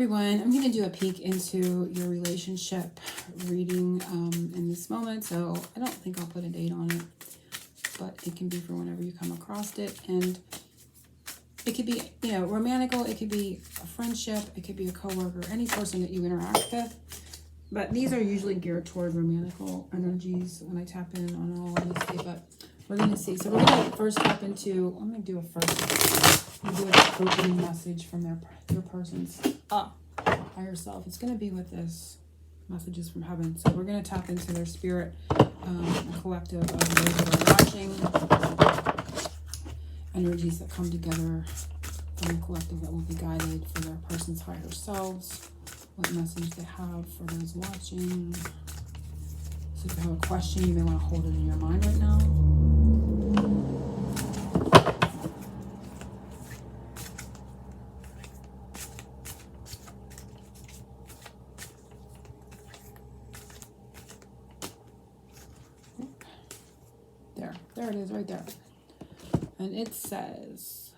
everyone, I'm going to do a peek into your relationship reading in this moment. So I don't think I'll put a date on it, but it can be for whenever you come across it. And it could be, you know, romantical. It could be a friendship. It could be a coworker, any person that you interact with. But these are usually geared toward romantical energies when I tap in on all honesty. But we're going to see. So we're going to first tap into, I'm going to do a first. I'm going to do an opening message from your person's higher self. It's going to be with this messages from heaven. So we're going to tap into their spirit, a collective of those that are watching, energies that come together from a collective that will be guided for their person's higher selves, what message they have for those watching. So if you have a question, you may want to hold it in your mind right now. There it is right there. And it says,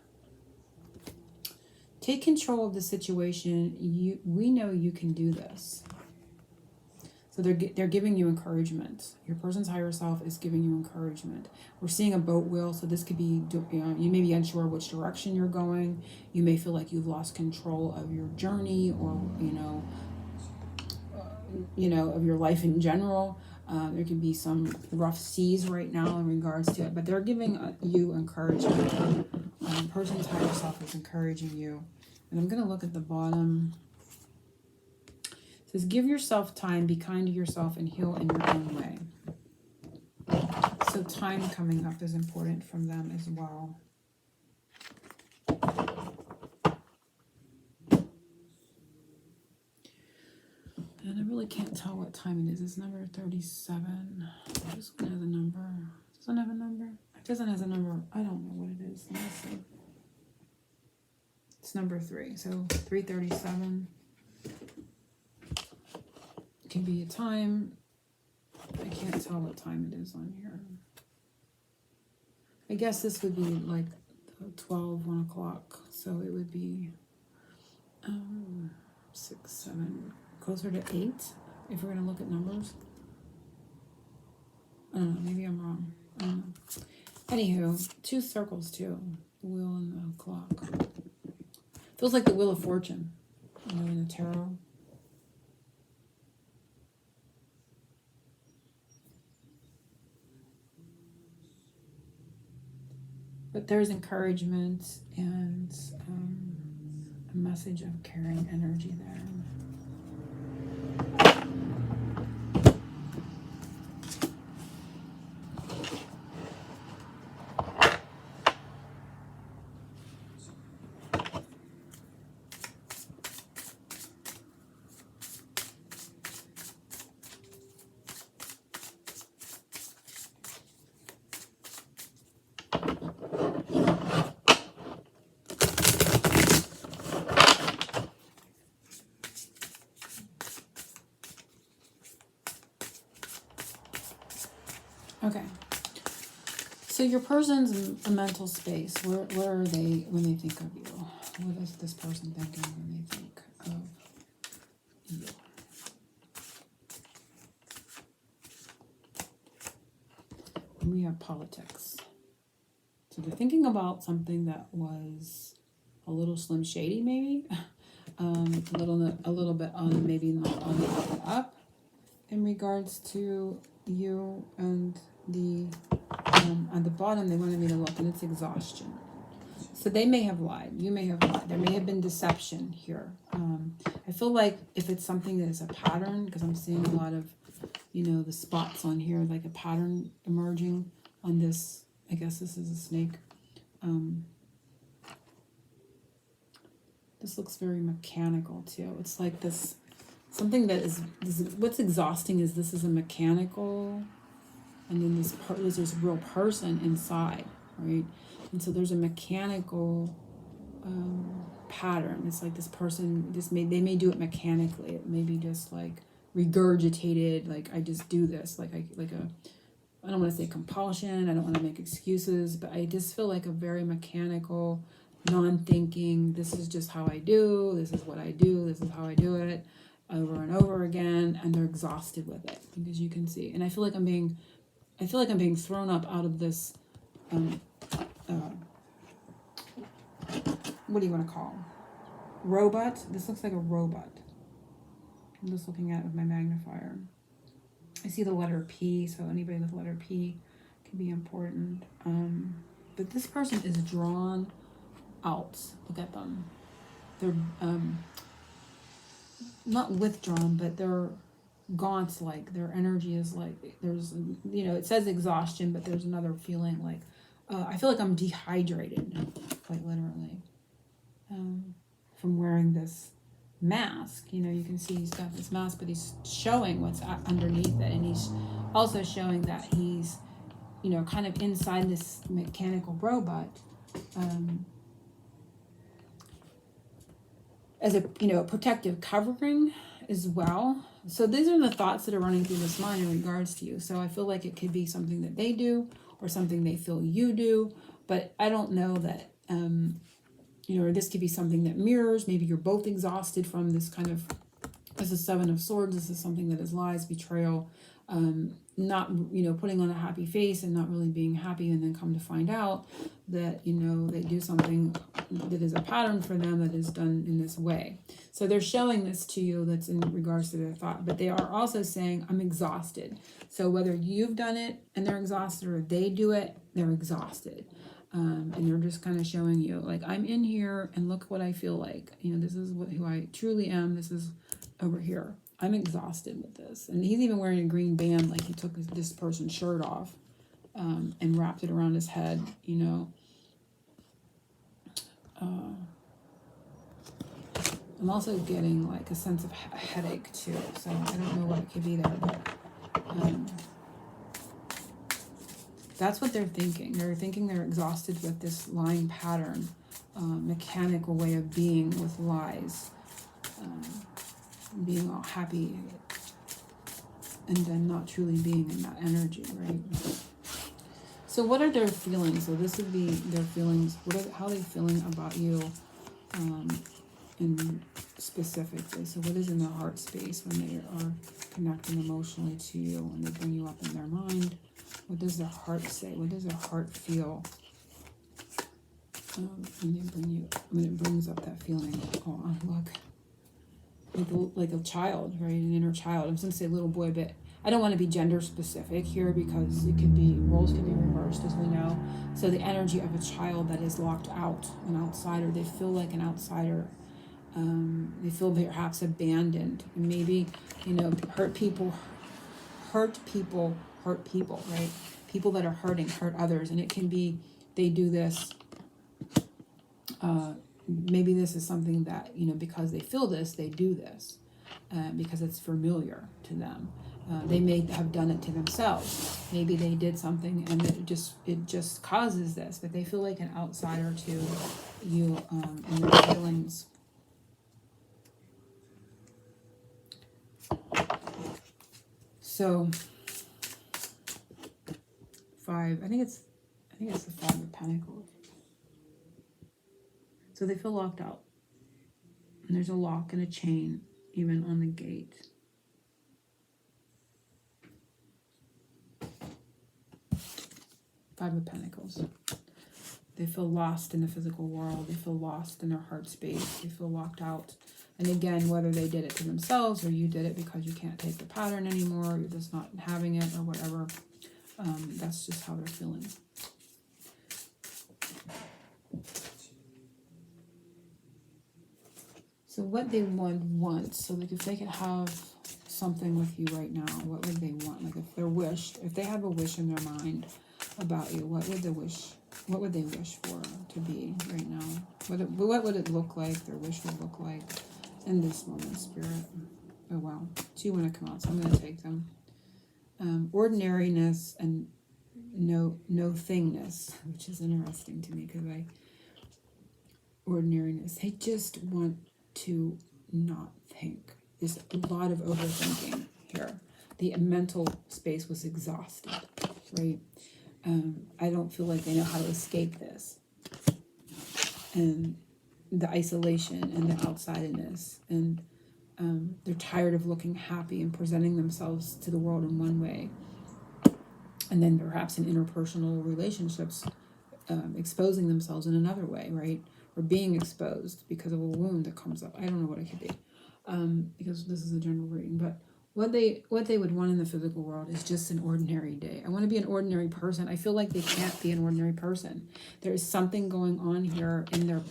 take control of the situation. We know you can do this. So they're giving you encouragement. Your person's higher self is giving you encouragement. We're seeing a boat wheel. So this could be, you may be unsure which direction you're going. You may feel like you've lost control of your journey or, of your life in general. There can be some rough seas right now in regards to it, but they're giving you encouragement. Person's higher self is encouraging you. And I'm going to look at the bottom. It says, give yourself time, be kind to yourself, and heal in your own way. So time coming up is important from them as well. And I really can't tell what time it is. It's number 37. This one has a number. Doesn't have a number. It doesn't have a number. I don't know what it is. Let me see. It's number 3. So 3:37. It can be a time. I can't tell what time it is on here. I guess this would be like 12, 1 o'clock. So it would be 6, 7, closer to 8, if we're going to look at numbers. I don't know, maybe I'm wrong. I don't know. Anywho, 2 circles too. The wheel and the clock. Feels like the Wheel of Fortune, in the tarot. But there's encouragement and a message of caring energy there. Okay, so your person's a mental space. Where are they when they think of you? What is this person thinking when they think of you? And we have politics. So they're thinking about something that was a little slim shady, maybe. A little bit on, maybe not on the up and up in regards to you. And the on the bottom they wanted me to look, and it's exhaustion. So they may have lied, you may have lied, there may have been deception here. I feel like if it's something that is a pattern, because I'm seeing a lot of the spots on here, like a pattern emerging on this. I guess this is a snake. This looks very mechanical too. It's like this, something that is, what's exhausting is this is a mechanical, and then there's this real person inside, right? And so there's a mechanical pattern. It's like this person they may do it mechanically. It may be just like regurgitated, like I just do this, I don't want to say compulsion, I don't want to make excuses, but I just feel like a very mechanical non-thinking, this is just how I do, this is what I do, this is how I do it, over and over again, and they're exhausted with it, because you can see. And I feel like I'm being thrown up out of this, what do you want to call them? Robot? This looks like a robot. I'm just looking at it with my magnifier. I see the letter P, so anybody with the letter P can be important. But this person is drawn out. Look at them. They're not withdrawn, but they're gaunt, like their energy is like, there's, it says exhaustion, but there's another feeling like, I feel like I'm dehydrated, quite literally, from wearing this mask. You can see he's got this mask, but he's showing what's underneath it, and he's also showing that he's kind of inside this mechanical robot, as a protective covering as well. So these are the thoughts that are running through this mind in regards to you. So I feel like it could be something that they do or something they feel you do, but I don't know that or this could be something that mirrors. Maybe you're both exhausted from this kind of, this is Seven of Swords. This is something that is lies, betrayal, not, putting on a happy face and not really being happy, and then come to find out that, they do something that is a pattern for them that is done in this way. So they're showing this to you, that's in regards to their thought, but they are also saying, I'm exhausted. So whether you've done it and they're exhausted, or they do it, they're exhausted. And they're just kind of showing you, like, I'm in here and look what I feel like. This is who I truly am. This is over here. I'm exhausted with this. And he's even wearing a green band, like he took this person's shirt off and wrapped it around his head, I'm also getting like a sense of a headache too. So I don't know what it could be there, but that's what they're thinking. They're thinking they're exhausted with this lying pattern, mechanical way of being with lies, being all happy, and then not truly being in that energy, right? So what are their feelings? So this would be their feelings. How are they feeling about you, in specifically? So what is in their heart space when they are connecting emotionally to you, when they bring you up in their mind? What does their heart say? What does their heart feel when they bring you, when it brings up that feeling? Oh, look, like a child, right? An inner child. I'm going to say little boy, but I don't want to be gender specific here, because it could be, roles can be reversed, as we know. So the energy of a child that is locked out, an outsider, they feel like an outsider. They feel perhaps abandoned. And maybe, hurt people, right? People that are hurting, hurt others. And it can be, they do this, maybe this is something that, because they feel this, they do this, because it's familiar to them. They may have done it to themselves. Maybe they did something and it just causes this, but they feel like an outsider to you, and their feelings. So 5, I think it's the 5 of Pentacles. So they feel locked out. And there's a lock and a chain even on the gate. Five of Pentacles. They feel lost in the physical world. They feel lost in their heart space. They feel locked out. And again, whether they did it to themselves or you did it because you can't take the pattern anymore, you're just not having it or whatever, that's just how they're feeling. So what they want, so like if they could have something with you right now, what would they want? Like if their wish, if they have a wish in their mind about you, what would they wish for to be right now? What would it look like, their wish would look like in this moment, Spirit? Oh wow, 2 want to come out, so I'm going to take them. Ordinariness and no thingness, which is interesting to me, because ordinariness, they just want to not think. There's a lot of overthinking here. The mental space was exhausted, right? I don't feel like they know how to escape this. and the isolation and the outsidedness, and they're tired of looking happy and presenting themselves to the world in one way, and then perhaps in interpersonal relationships exposing themselves in another way, right? Or being exposed because of a wound that comes up. I don't know what it could be, because this is a general reading. But what they would want in the physical world is just an ordinary day. I want to be an ordinary person. I feel like they can't be an ordinary person. There is something going on here in their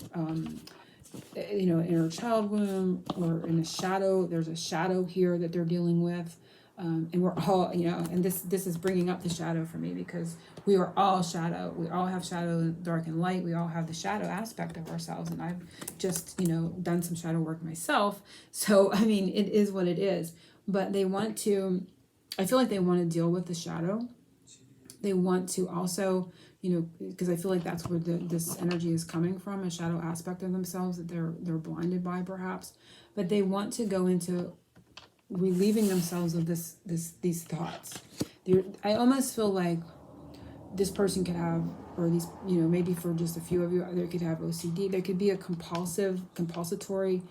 inner child womb, or in a shadow. There's a shadow here that they're dealing with. And we're all, and this is bringing up the shadow for me, because we are all shadow. We all have shadow, dark and light. We all have the shadow aspect of ourselves. And I've just, done some shadow work myself. So, I mean, it is what it is. But they want to, I feel like they want to deal with the shadow. They want to also, because I feel like that's where this energy is coming from, a shadow aspect of themselves that they're blinded by, perhaps. But they want to go into relieving themselves of these thoughts. I almost feel like this person could have, or these, maybe for just a few of you, they could have OCD. There could be a compulsory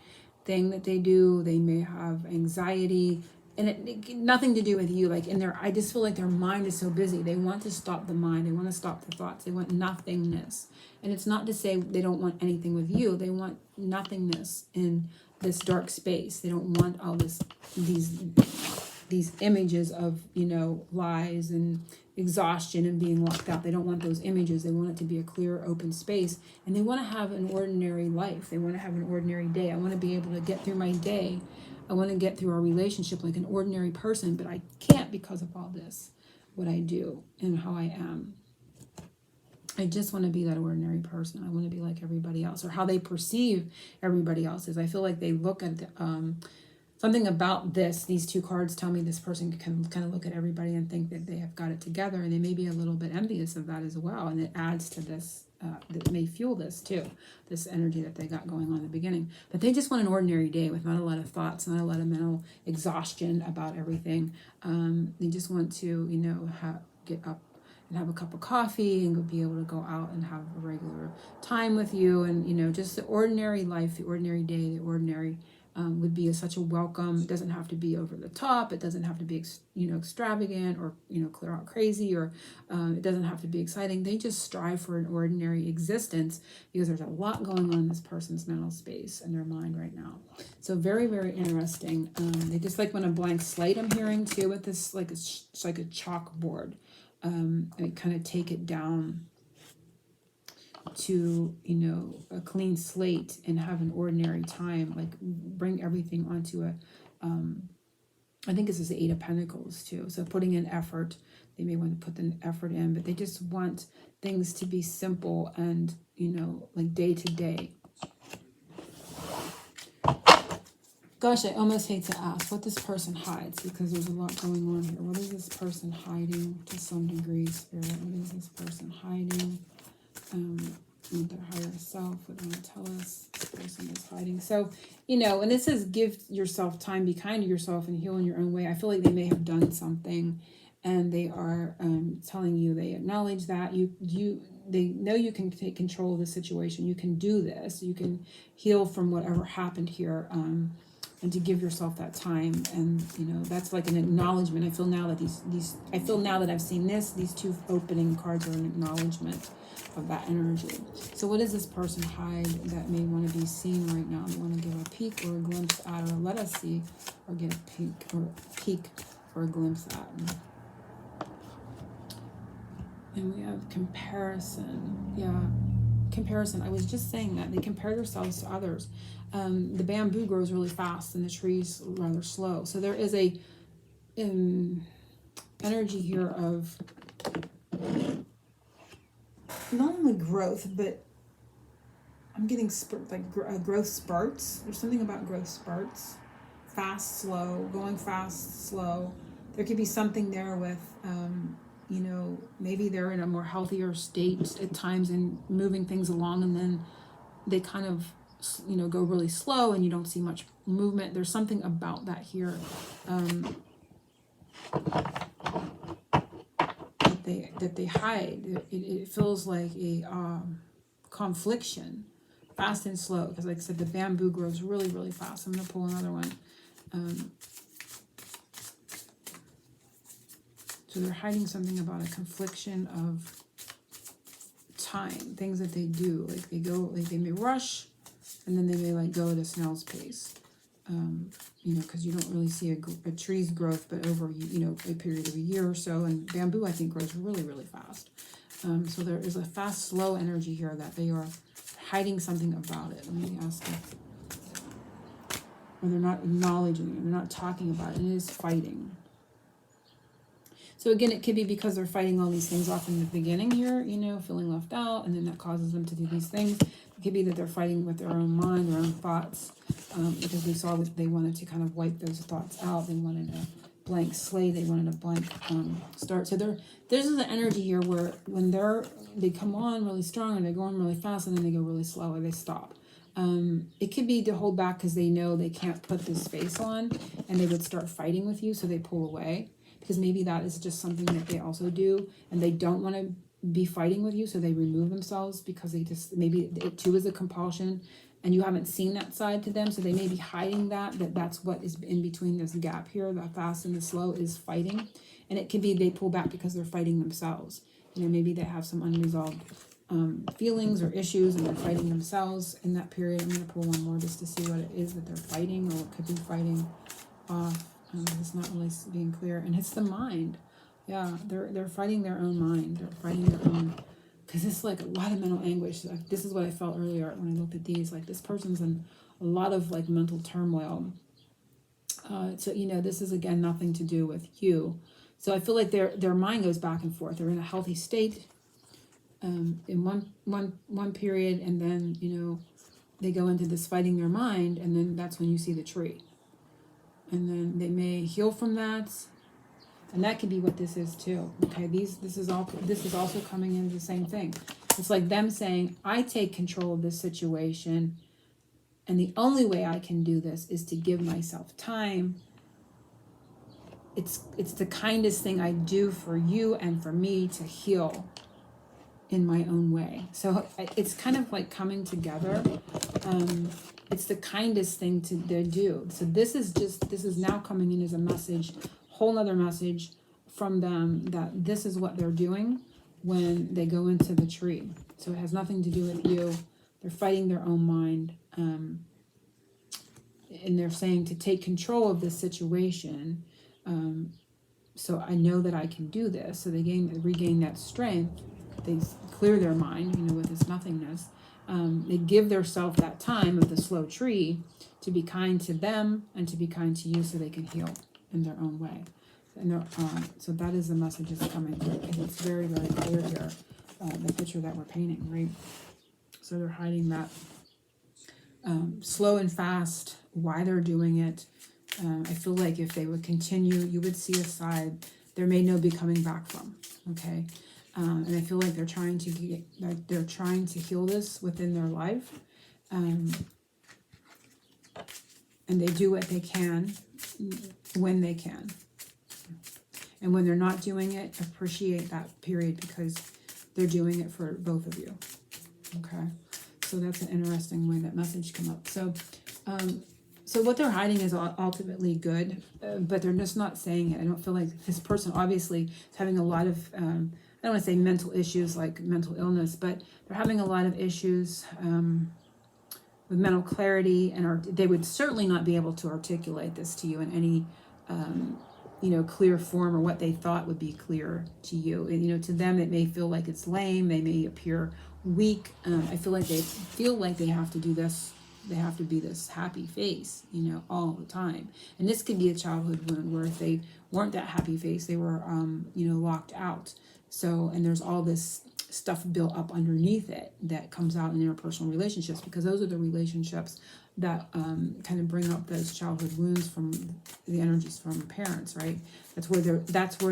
thing that they do. They may have anxiety, and it nothing to do with you. Like I just feel like their mind is so busy. They want to stop the mind. They want to stop the thoughts. They want nothingness. And it's not to say they don't want anything with you. They want nothingness in this dark space. They don't want all these images of, lies and exhaustion and being locked out. They don't want those images. They want it to be a clear, open space. And they want to have an ordinary life. They want to have an ordinary day. I want to be able to get through my day. I want to get through our relationship like an ordinary person, but I can't because of all this, what I do and how I am. I just want to be that ordinary person. I want to be like everybody else, or how they perceive everybody else is. I feel like they look at something about these two cards tell me this person can kind of look at everybody and think that they have got it together, and they may be a little bit envious of that as well. And it adds to this, that may fuel this too, this energy that they got going on in the beginning. But they just want an ordinary day with not a lot of thoughts, not a lot of mental exhaustion about everything. They just want to, get up and have a cup of coffee and be able to go out and have a regular time with you, and just the ordinary life, the ordinary day, the ordinary would be such a welcome. It doesn't have to be over the top. It doesn't have to be extravagant, or clear out crazy, or it doesn't have to be exciting. They just strive for an ordinary existence, because there's a lot going on in this person's mental space and their mind right now. So very, very interesting. They just want a blank slate, I'm hearing too, with this, it's like a chalkboard. And kind of take it down to a clean slate and have an ordinary time, like bring everything onto I think this is the 8 of Pentacles too, so putting in effort. They may want to put the effort in, but they just want things to be simple and like day to day. Gosh, I almost hate to ask what this person hides, because there's a lot going on here. What is this person hiding to some degree, Spirit? What is this person hiding? With their higher self, what do they want to tell us this person is hiding? So, and this says give yourself time, be kind to yourself, and heal in your own way. I feel like they may have done something, and they are telling you, they acknowledge that they know you can take control of the situation. You can do this. You can heal from whatever happened here. And to give yourself that time, and that's like an acknowledgement. I feel now that I feel now that I've seen these 2 opening cards are an acknowledgement of that energy. So what does this person hide that may want to be seen right now? They want to give a peek or a glimpse at, or let us see, or get a peek or a glimpse at. And we have comparison. Yeah, comparison. I was just saying that they compare themselves to others. The bamboo grows really fast and the trees rather slow. So there is a energy here of not only growth, but I'm getting growth spurts. There's something about growth spurts. Fast, slow, going fast, slow. There could be something there with, maybe they're in a more healthier state at times and moving things along, and then they kind of go really slow and you don't see much movement. There's something about that here that they hide. It feels like a confliction fast and slow, because like I said, the bamboo grows really, really fast. I'm going to pull another one. So they're hiding something about a confliction of time, things that they do. Like they go, like they may rush, and then they may like go at a snail's pace. You know, because you don't really see a tree's growth, but over, you know, a period of a year or so. And bamboo, I think, grows really, really fast. So there is a fast, slow energy here that they are hiding something about it. Let me ask if, or they're not acknowledging it, they're not talking about it, and it is fighting. So again, it could be because they're fighting all these things off in the beginning here, you know, feeling left out, and then that causes them to do these things. It could be that they're fighting with their own mind, their own thoughts, because we saw that they wanted to kind of wipe those thoughts out. They wanted a blank slate. They wanted a blank start. So there's an energy here where when they come on really strong and they're going really fast, and then they go really slow or they stop. It could be to hold back because they know they can't put this face on, and they would start fighting with you, so they pull away. Because maybe that is just something that they also do, and they don't want to be fighting with you, so they remove themselves because they just, maybe it too is a compulsion, and you haven't seen that side to them, so they may be hiding that's what is in between this gap here. The fast and the slow is fighting, and it could be they pull back because they're fighting themselves. You know, maybe they have some unresolved feelings or issues, and they're fighting themselves in that period. I'm going to pull one more just to see what it is that they're fighting, or it could be fighting off. It's not really being clear, and it's the mind. Yeah, they're fighting their own mind. They're fighting their own, because it's like a lot of mental anguish. Like, this is what I felt earlier when I looked at these. Like, this person's in a lot of like mental turmoil. So you know, this is again nothing to do with you. So I feel like their mind goes back and forth. They're in a healthy state in one period, and then you know they go into this fighting their mind, and then that's when you see the tree. And then they may heal from that, and that could be what this is too. Okay, this is also coming into the same thing. It's like them saying, I take control of this situation, and the only way I can do this is to give myself time. It's the kindest thing I do for you and for me to heal in my own way. So it's kind of like coming together. It's the kindest thing to do. So this is now coming in as a message, whole nother message from them, that this is what they're doing when they go into the tree. So it has nothing to do with you. They're fighting their own mind. And they're saying to take control of this situation. So I know that I can do this. So they regain that strength. They clear their mind, you know, with this nothingness. They give themselves that time of the slow tree to be kind to them and to be kind to you, so they can heal in their own way. And so that is the message that's coming through, because it's very, very clear here, the picture that we're painting, right? So they're hiding that slow and fast, why they're doing it. I feel like if they would continue, you would see a side there may no be coming back from, okay? And I feel like they're trying to heal this within their life, and they do what they can when they can. And when they're not doing it, appreciate that period, because they're doing it for both of you. Okay, so that's an interesting way that message came up. So, so what they're hiding is ultimately good, but they're just not saying it. I don't feel like this person obviously is having a lot of I don't want to say mental issues like mental illness, but they're having a lot of issues with mental clarity, and they would certainly not be able to articulate this to you in any, clear form, or what they thought would be clear to you. And, to them, it may feel like it's lame. They may appear weak. I feel like they have to do this. They have to be this happy face, all the time. And this could be a childhood wound where if they weren't that happy face, they were, locked out. So, and there's all this stuff built up underneath it that comes out in interpersonal relationships, because those are the relationships that kind of bring up those childhood wounds from the energies from parents, right? That's where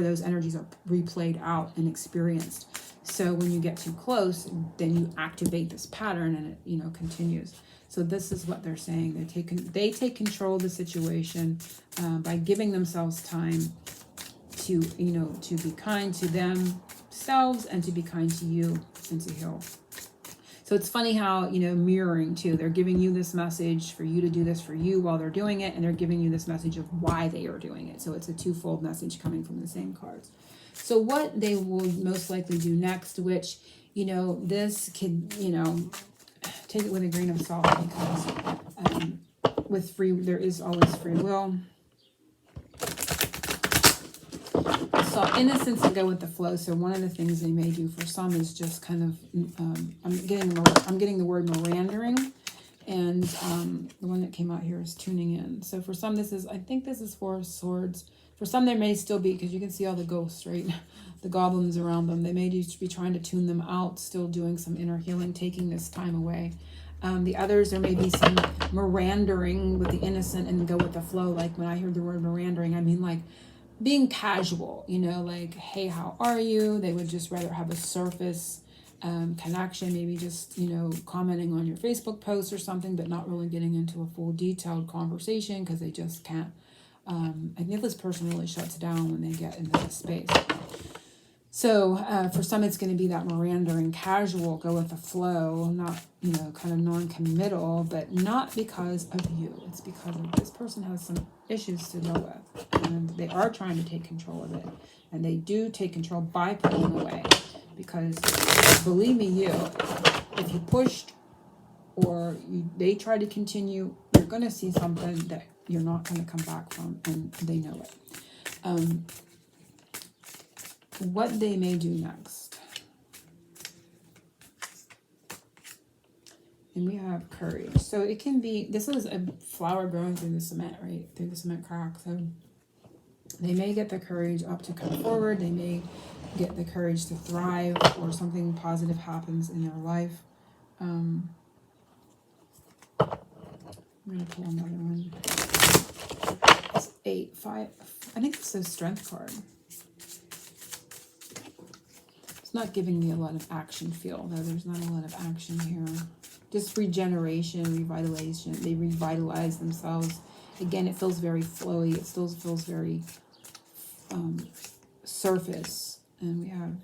those energies are replayed out and experienced. So when you get too close, then you activate this pattern, and it continues. So this is what they're saying. They take control of the situation by giving themselves time to be kind to themselves and to be kind to you and to heal. So it's funny how, you know, mirroring too. They're giving you this message for you to do this for you while they're doing it, and they're giving you this message of why they are doing it. So it's a twofold message coming from the same cards. So what they will most likely do next, which, you know, this could, you know, take it with a grain of salt, because with there is always free will. So innocence will go with the flow. So one of the things they may do for some is just kind of, I'm getting the word mirandering, and the one that came out here is tuning in. So for some, I think this is Four of Swords. For some, there may still be, because you can see all the ghosts, right? The goblins around them. They may just be trying to tune them out, still doing some inner healing, taking this time away. The others, there may be some mirandering with the innocent and go with the flow. Like when I hear the word mirandering, I mean like being casual, you know, like, hey, how are you? They would just rather have a surface connection, maybe just, you know, commenting on your Facebook post or something, but not really getting into a full detailed conversation because they just can't. I think this person really shuts down when they get into this space. So for some, it's going to be that mirandering, casual, go with the flow, not, you know, kind of non-committal, but not because of you. It's because of this person has some issues to deal with, and they are trying to take control of it. And they do take control by pulling away, because believe me, if you pushed or they try to continue, you're going to see something that you're not going to come back from, and they know it. What they may do next. And we have courage. So it can be, this is a flower growing through the cement, right? Through the cement crack. So they may get the courage up to come forward. They may get the courage to thrive, or something positive happens in their life. I'm going to pull another one. It's 8, 5. I think it's a strength card. It's not giving me a lot of action feel, though. There's not a lot of action here. Just regeneration, revitalization. They revitalize themselves. Again, it feels very flowy. It still feels very surface. And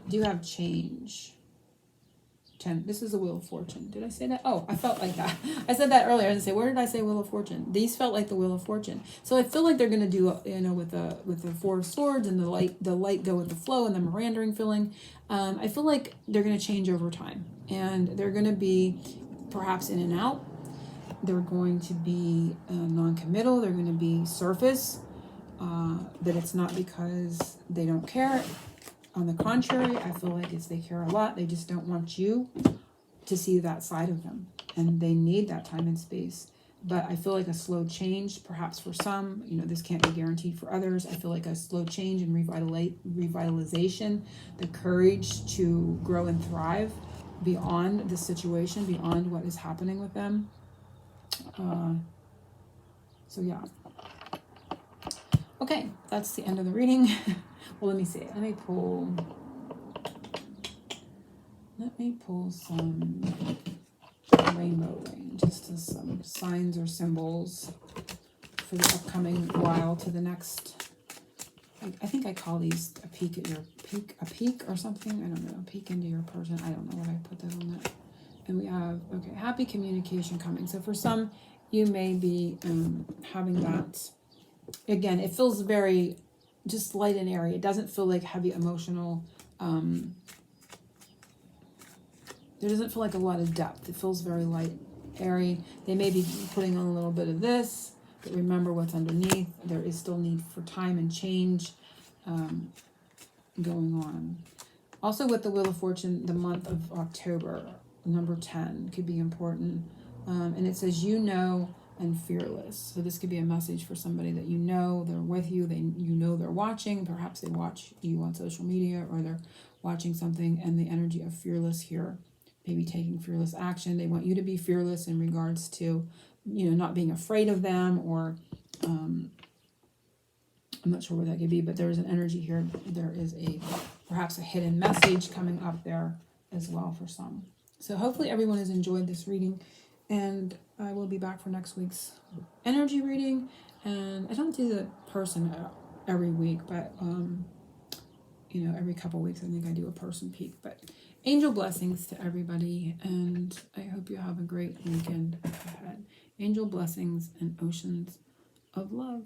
we do have change. 10. This is the Wheel of Fortune. Did I say that? Oh, I felt like that. I said that earlier. I didn't say, where did I say Wheel of Fortune? These felt like the Wheel of Fortune. So I feel like they're going to do, you know, with the Four of Swords and the light go with the flow and the mirandering feeling. I feel like they're going to change over time, and they're going to be perhaps in and out. They're going to be non-committal. They're going to be surface, but it's not because they don't care. On the contrary, I feel like they care a lot. They just don't want you to see that side of them, and they need that time and space. But I feel like a slow change, perhaps for some, you know, this can't be guaranteed for others. I feel like a slow change and revitalization, the courage to grow and thrive beyond the situation, beyond what is happening with them. So yeah. Okay, that's the end of the reading. Well, let me see. Let me pull some rainbow rain, just as some signs or symbols for the upcoming while to the next. I think I call these a peek at your peek or something. I don't know. A peek into your person. I don't know what I put that on that. And we have, okay, happy communication coming. So for some, you may be having that. Again, it feels very just light and airy. It doesn't feel like heavy emotional. There doesn't feel like a lot of depth. It feels very light, airy. They may be putting on a little bit of this, but remember what's underneath. There is still need for time and change going on. Also with the Wheel of Fortune, the month of October, number 10 could be important. And it says, you know, and fearless. So this could be a message for somebody that you know, they're with you, you know they're watching. Perhaps they watch you on social media, or they're watching something, and the energy of fearless here, maybe taking fearless action. They want you to be fearless in regards to, you know, not being afraid of them, or I'm not sure what that could be, but there's an energy here. There is perhaps a hidden message coming up there as well for some. So hopefully everyone has enjoyed this reading, and I will be back for next week's energy reading. And I don't do the person every week, but you know, every couple weeks I think I do a person peek. But Angel blessings to everybody, and I hope you have a great weekend ahead. Angel blessings and oceans of love.